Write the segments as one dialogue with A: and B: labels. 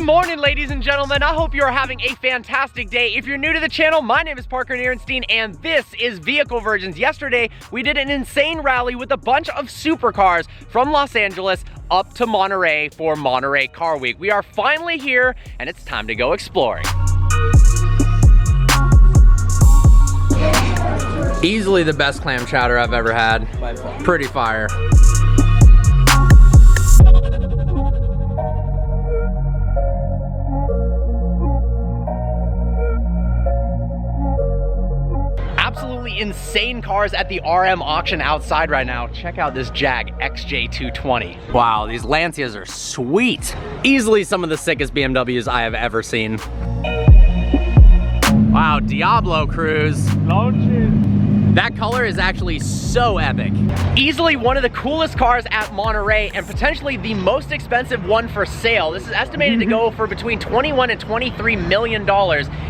A: Good morning, ladies and gentlemen. I hope you are having a fantastic day. If you're new to the channel, my name is Parker Nierenstein, and this is Vehicle Virgins. Yesterday, we did an insane rally with a bunch of supercars from Los Angeles up to Monterey for Monterey Car Week. We are finally here, and it's time to go exploring. Easily the best clam chowder I've ever had. Pretty fire. Absolutely insane cars at the RM auction outside right now. Check out this Jag XJ220. Wow, these Lancias are sweet. Easily some of the sickest BMWs I have ever seen. Wow, Diablo Cruise. That color is actually so epic. Easily one of the coolest cars at Monterey and potentially the most expensive one for sale. This is estimated to go for between $21 and $23 million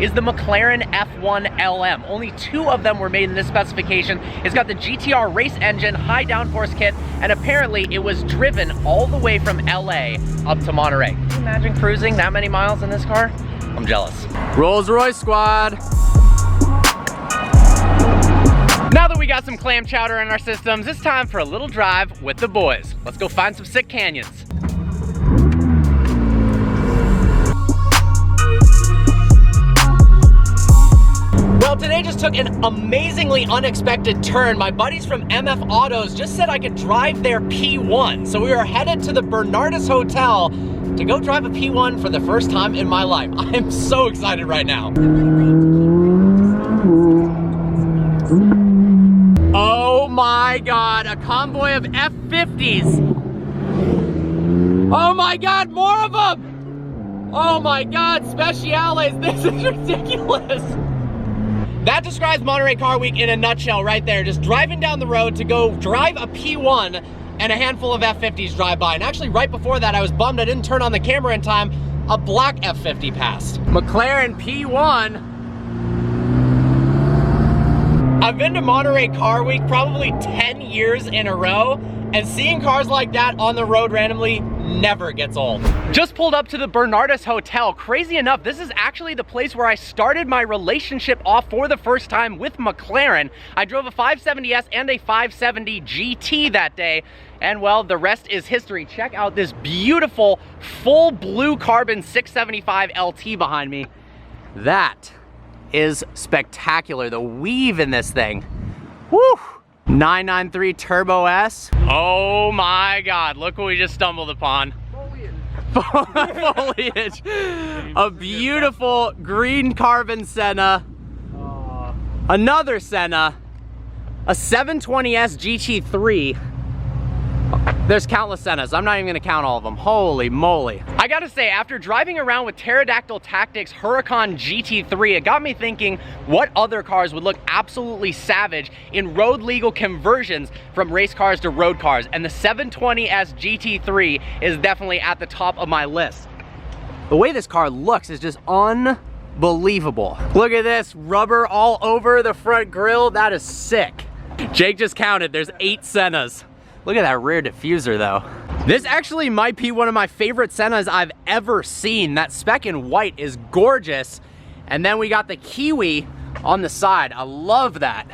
A: is the McLaren F1 LM. Only 2 of them were made in this specification. It's got the GTR race engine, high downforce kit, and apparently it was driven all the way from LA up to Monterey. Can you imagine cruising that many miles in this car? I'm jealous. Rolls Royce squad. Now that we got some clam chowder in our systems, it's time for a little drive with the boys. Let's go find some sick canyons. Well, today just took an amazingly unexpected turn. My buddies from MF Autos just said I could drive their P1. So we are headed to the Bernardus Hotel to go drive a P1 for the first time in my life. I am so excited right now. Oh my God, a convoy of F50s. Oh my God, more of them. Oh my God, Speciales, this is ridiculous. That describes Monterey Car Week in a nutshell right there. Just driving down the road to go drive a P1 and a handful of F50s drive by. And actually right before that, I was bummed I didn't turn on the camera in time. A black F50 passed. McLaren P1. I've been to Monterey Car Week probably 10 years in a row, and seeing cars like that on the road randomly never gets old. Just pulled up to the Bernardus Hotel. Crazy enough, this is actually the place where I started my relationship off for the first time with McLaren. I drove a 570S and a 570 GT that day, and well, the rest is history. Check out this beautiful full blue carbon 675 LT behind me. That is spectacular. The weave in this thing. Woo! 993 Turbo S. Oh my God, look what we just stumbled upon. Foliage. A beautiful green carbon Senna. Another Senna. A 720S GT3. There's countless Sennas. I'm not even gonna count all of them. Holy moly. I gotta say, after driving around with Pterodactyl Tactics Huracan GT3, it got me thinking what other cars would look absolutely savage in road legal conversions from race cars to road cars. And the 720S GT3 is definitely at the top of my list. The way this car looks is just unbelievable. Look at this, rubber all over the front grille. That is sick. Jake just counted, there's 8 Sennas. Look at that rear diffuser though. This actually might be one of my favorite Sennas I've ever seen. That spec in white is gorgeous. And then we got the Kiwi on the side. I love that.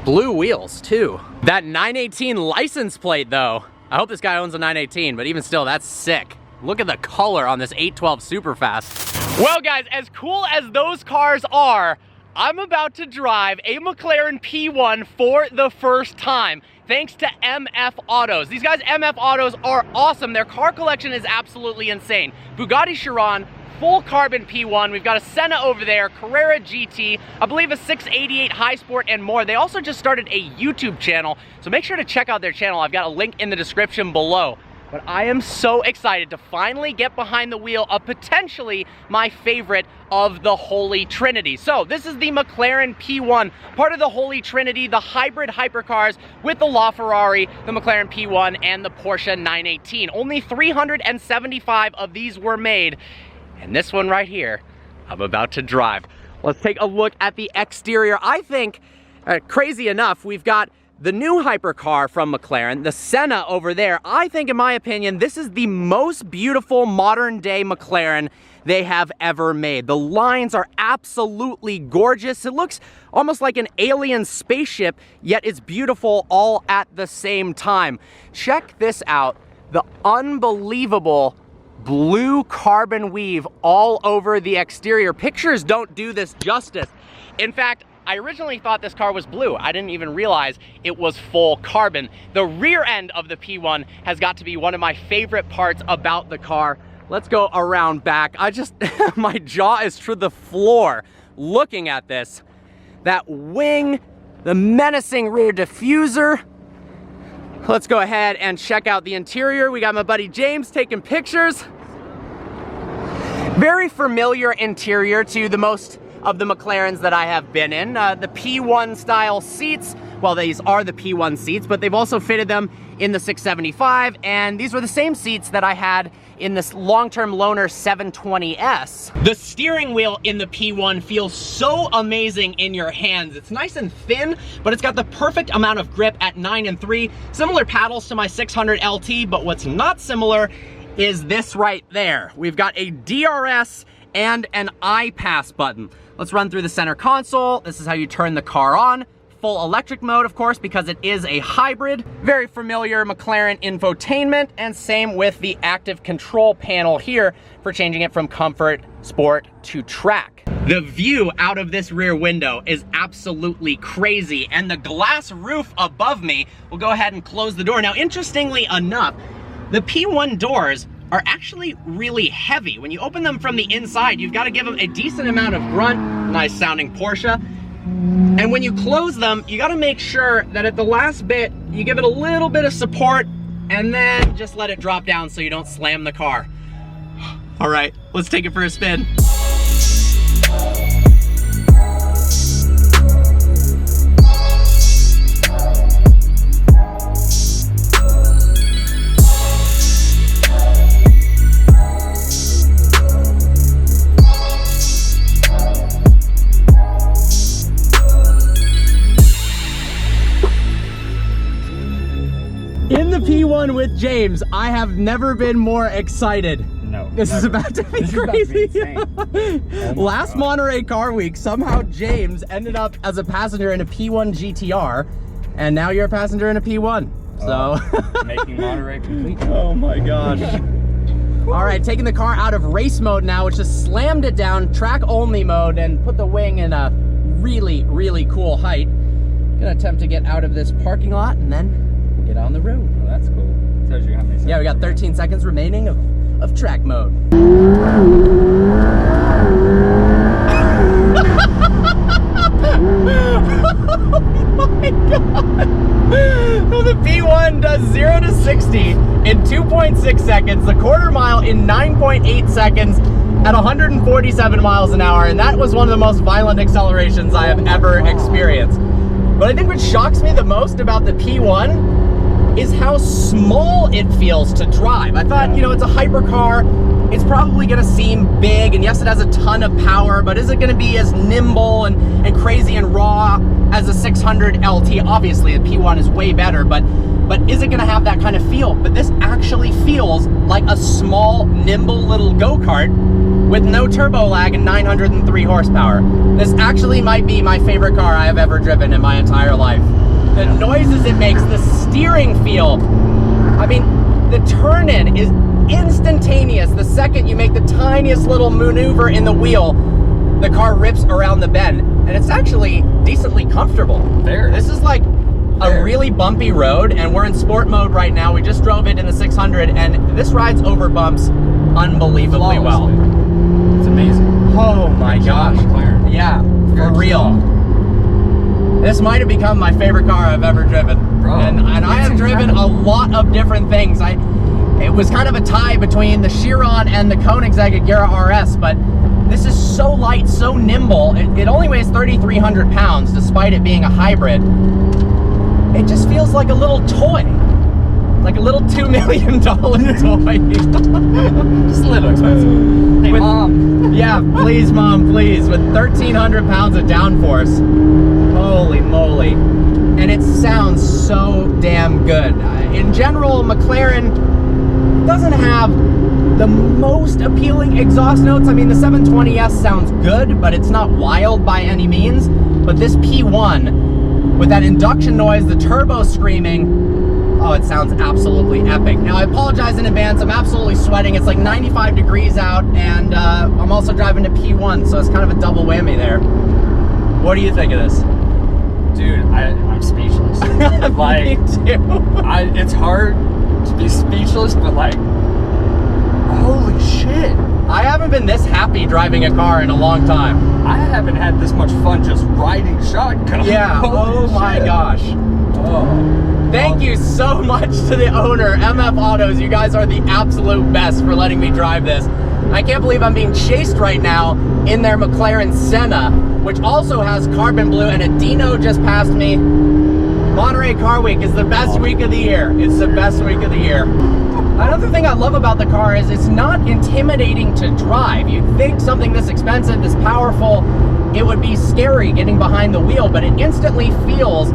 A: Blue wheels too. That 918 license plate though. I hope this guy owns a 918, but even still, that's sick. Look at the color on this 812 Superfast. Well guys, as cool as those cars are, I'm about to drive a McLaren P1 for the first time. Thanks to MF Autos. These guys, MF Autos, are awesome. Their car collection is absolutely insane. Bugatti Chiron, full carbon P1. We've got a Senna over there, Carrera GT, I believe a 688 High Sport, and more. They also just started a YouTube channel, so make sure to check out their channel. I've got a link in the description below. But I am so excited to finally get behind the wheel of potentially my favorite of the Holy Trinity. So this is the McLaren P1, part of the Holy Trinity, the hybrid hypercars with the LaFerrari, the McLaren P1, and the Porsche 918. Only 375 of these were made, and this one right here, I'm about to drive. Let's take a look at the exterior. I think, crazy enough, we've got the new hypercar from McLaren, the Senna over there, I think, in my opinion, this is the most beautiful modern day McLaren they have ever made. The lines are absolutely gorgeous. It looks almost like an alien spaceship, yet it's beautiful all at the same time. Check this out. The unbelievable blue carbon weave all over the exterior. Pictures don't do this justice. In fact, I originally thought this car was blue. I didn't even realize it was full carbon. The rear end of the P1 has got to be one of my favorite parts about the car. Let's go around back. My jaw is to the floor looking at this. That wing, the menacing rear diffuser. Let's go ahead and check out the interior. We got my buddy James taking pictures. Very familiar interior to the most of the McLarens that I have been in. The P1 style seats, well, these are the P1 seats, but they've also fitted them in the 675, and these were the same seats that I had in this long-term loaner 720S. The steering wheel in the P1 feels so amazing in your hands. It's nice and thin, but it's got the perfect amount of grip at 9 3. Similar paddles to my 600 LT, but what's not similar is this right there. We've got a DRS and an iPass button. Let's run through the center console. This is how you turn the car on. Full electric mode, of course, because it is a hybrid. Very familiar McLaren infotainment, and same with the active control panel here for changing it from comfort, sport to track. The view out of this rear window is absolutely crazy, and the glass roof above me, we'll go ahead and close the door. Now, interestingly enough, the P1 doors are actually really heavy. When you open them from the inside, you've got to give them a decent amount of grunt. Nice sounding Porsche. And when you close them, you got to make sure that at the last bit, you give it a little bit of support and then just let it drop down so you don't slam the car. All right, let's take it for a spin. In the P1 with James, I have never been more excited.
B: No.
A: This is about to be crazy. Last
B: God.
A: Monterey Car Week, somehow James ended up as a passenger in a P1 GTR, and now you're a passenger in a P1. So
B: making Monterey complete.
A: Oh my gosh. All right, taking the car out of race mode now, which just slammed it down, track only mode, and put the wing in a really, really cool height. Gonna attempt to get out of this parking lot and then get on the road.
B: Oh, that's cool. Tells you how many seconds.
A: Yeah, we got 13 seconds remaining of track mode. Oh my god! So the P1 does 0 to 60 in 2.6 seconds, the quarter mile in 9.8 seconds at 147 miles an hour, and that was one of the most violent accelerations I have ever experienced. But I think what shocks me the most about the P1 is how small it feels to drive. I thought, you know, it's a hypercar, it's probably gonna seem big, and yes, it has a ton of power, but is it gonna be as nimble and crazy and raw as a 600 LT? Obviously, the P1 is way better, but is it gonna have that kind of feel? But this actually feels like a small, nimble little go-kart with no turbo lag and 903 horsepower. This actually might be my favorite car I have ever driven in my entire life. The noises it makes, the steering feel. I mean, the turn-in is instantaneous. The second you make the tiniest little maneuver in the wheel, the car rips around the bend. And it's actually decently comfortable. This is like a really bumpy road, and we're in sport mode right now. We just drove it in the 600, and this rides over bumps unbelievably well.
B: It's amazing.
A: Oh my gosh. Yeah, for real. This might have become my favorite car I've ever driven.
B: Bro,
A: and I have driven a lot of different things. It was kind of a tie between the Chiron and the Koenigsegg Agera RS, but this is so light, so nimble. It only weighs 3,300 pounds despite it being a hybrid. It just feels like a little toy. Like a little $2 million toy.
B: Just a little expensive. Hey, Mom.
A: Yeah, please, Mom, please. With 1,300 pounds of downforce. Holy moly. and it sounds so damn good. In general, McLaren doesn't have the most appealing exhaust notes. I mean, the 720S sounds good, but it's not wild by any means. But this P1, with that induction noise, the turbo screaming, oh, it sounds absolutely epic. Now, I apologize in advance. I'm absolutely sweating. It's like 95 degrees out, and I'm also driving a P1, so it's kind of a double whammy there. What do you think of this?
B: Dude, I'm speechless. Like,
A: Me too.
B: it's hard to be speechless, but like, holy shit.
A: I haven't been this happy driving a car in a long time.
B: I haven't had this much fun just riding shotgun.
A: Yeah, oh my gosh.
B: Oh.
A: Thank you so much to the owner, MF Autos. You guys are the absolute best for letting me drive this. I can't believe I'm being chased right now in their McLaren Senna, which also has carbon blue, and a Dino just passed me. Monterey Car Week is the best week of the year. It's the best week of the year. Another thing I love about the car is it's not intimidating to drive. You'd think something this expensive, this powerful, it would be scary getting behind the wheel, but it instantly feels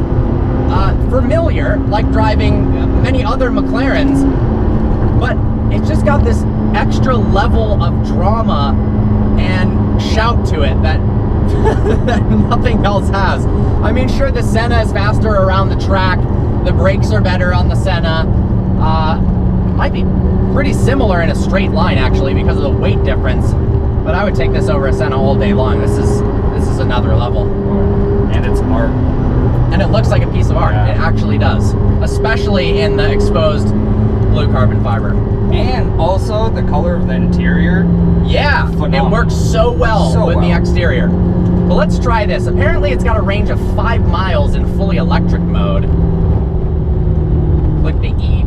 A: familiar, like driving many other McLarens, but it's just got this extra level of drama and shout to it that, that nothing else has. I mean, sure, the Senna is faster around the track, the brakes are better on the Senna, might be pretty similar in a straight line actually because of the weight difference, but I would take this over a Senna all day long. This is another level.
B: And it's art.
A: And it looks like a piece of art.
B: Yeah.
A: It actually does, especially in the exposed blue carbon fiber.
B: And also the color of the interior.
A: Yeah,
B: Phenomenal.
A: it works so well with the exterior. But let's try this. Apparently it's got a range of 5 miles in fully electric mode. Click the E.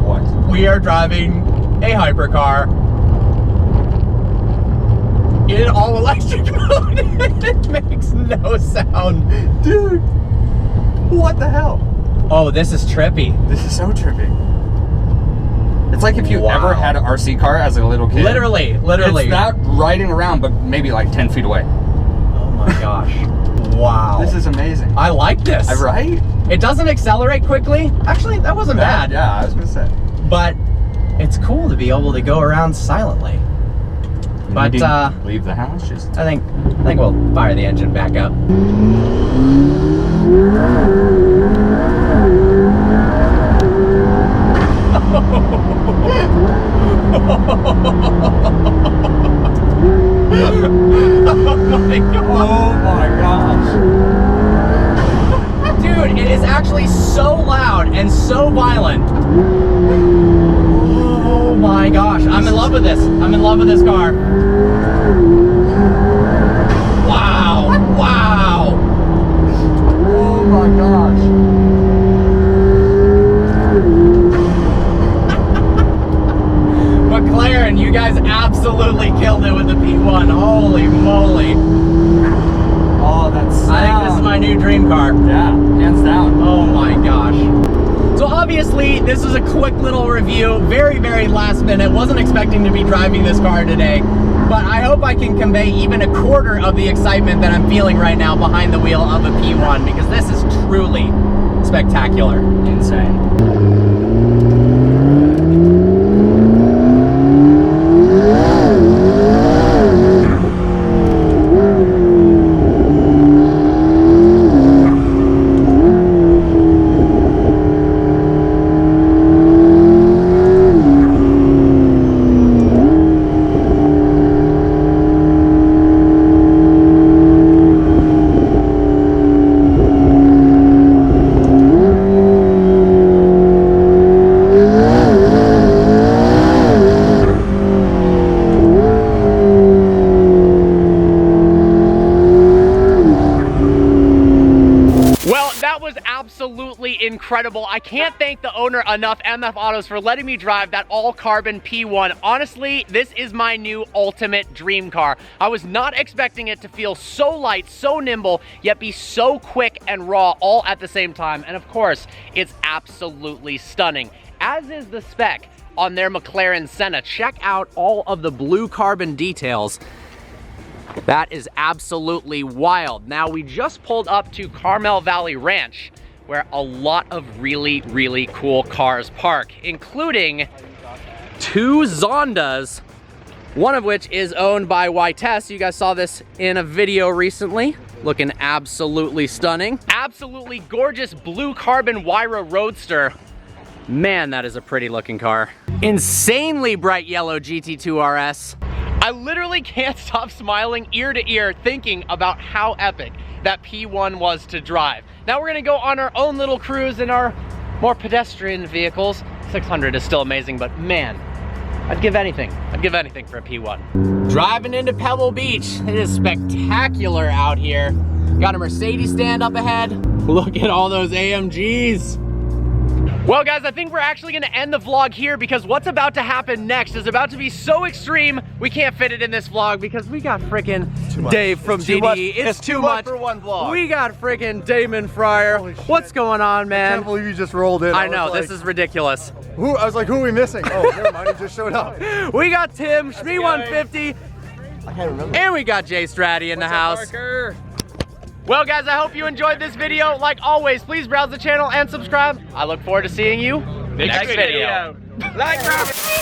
B: What?
A: We are driving a hypercar in all electric mode. It makes no sound.
B: Dude, what the hell?
A: Oh, this is trippy.
B: This is so trippy. It's like if you
A: Wow.
B: ever had an RC car as a little kid.
A: Literally.
B: It's that riding around, but maybe like 10 feet away.
A: Oh my gosh. Wow.
B: This is amazing.
A: I like this.
B: Right?
A: It doesn't accelerate quickly. Actually, that wasn't bad.
B: Yeah, I was gonna say.
A: But it's cool to be able to go around silently. But
B: leave the house just.
A: I think we'll fire the engine back up.
B: Oh my gosh.
A: Dude, it is actually so loud and so violent. Oh my gosh, I'm in love with this. I'm in love with this car. Wow, wow.
B: Oh my gosh.
A: McLaren, you guys absolutely killed it with the P1. Holy moly.
B: Oh, that's.
A: I think this is my new dream car.
B: Yeah, hands down.
A: Oh my gosh. So obviously, this is a quick little review, very, very last minute. Wasn't expecting to be driving this car today, but I hope I can convey even a quarter of the excitement that I'm feeling right now behind the wheel of a P1, because this is truly spectacular.
B: Insane.
A: Absolutely incredible. I can't thank the owner enough, MF Autos, for letting me drive that all-carbon P1. Honestly, this is my new ultimate dream car. I was not expecting it to feel so light, so nimble, yet be so quick and raw all at the same time. And of course, it's absolutely stunning, as is the spec on their McLaren Senna. Check out all of the blue carbon details. That is absolutely wild. Now, we just pulled up to Carmel Valley Ranch, where a lot of really, really cool cars park, including 2 Zondas, one of which is owned by Vitesse. You guys saw this in a video recently. Looking absolutely stunning. Absolutely gorgeous blue carbon Wyra Roadster. Man, that is a pretty looking car. Insanely bright yellow GT2 RS. I literally can't stop smiling ear to ear thinking about how epic that P1 was to drive. Now we're gonna go on our own little cruise in our more pedestrian vehicles. 600 is still amazing, but man, I'd give anything. I'd give anything for a P1. Driving into Pebble Beach. It is spectacular out here. Got a Mercedes stand up ahead. Look at all those AMGs. Well guys, I think we're actually gonna end the vlog here because what's about to happen next is about to be so extreme, we can't fit it in this vlog because we got frickin' Dave from DDE. It's too much
C: for one vlog.
A: We got frickin' Damon Fryer. What's going on,
C: I
A: man?
C: can't believe you just rolled in.
A: I know,
C: was
A: this is ridiculous.
C: Who? I was like, who are we missing? Oh, never mind, he just showed up.
A: We got Tim, Shmee 150,
C: I can't remember.
A: and we got Jay Stratty in the house. Well guys, I hope you enjoyed this video. Like always, please browse the channel and subscribe. I look forward to seeing you next video.
B: Like, comment.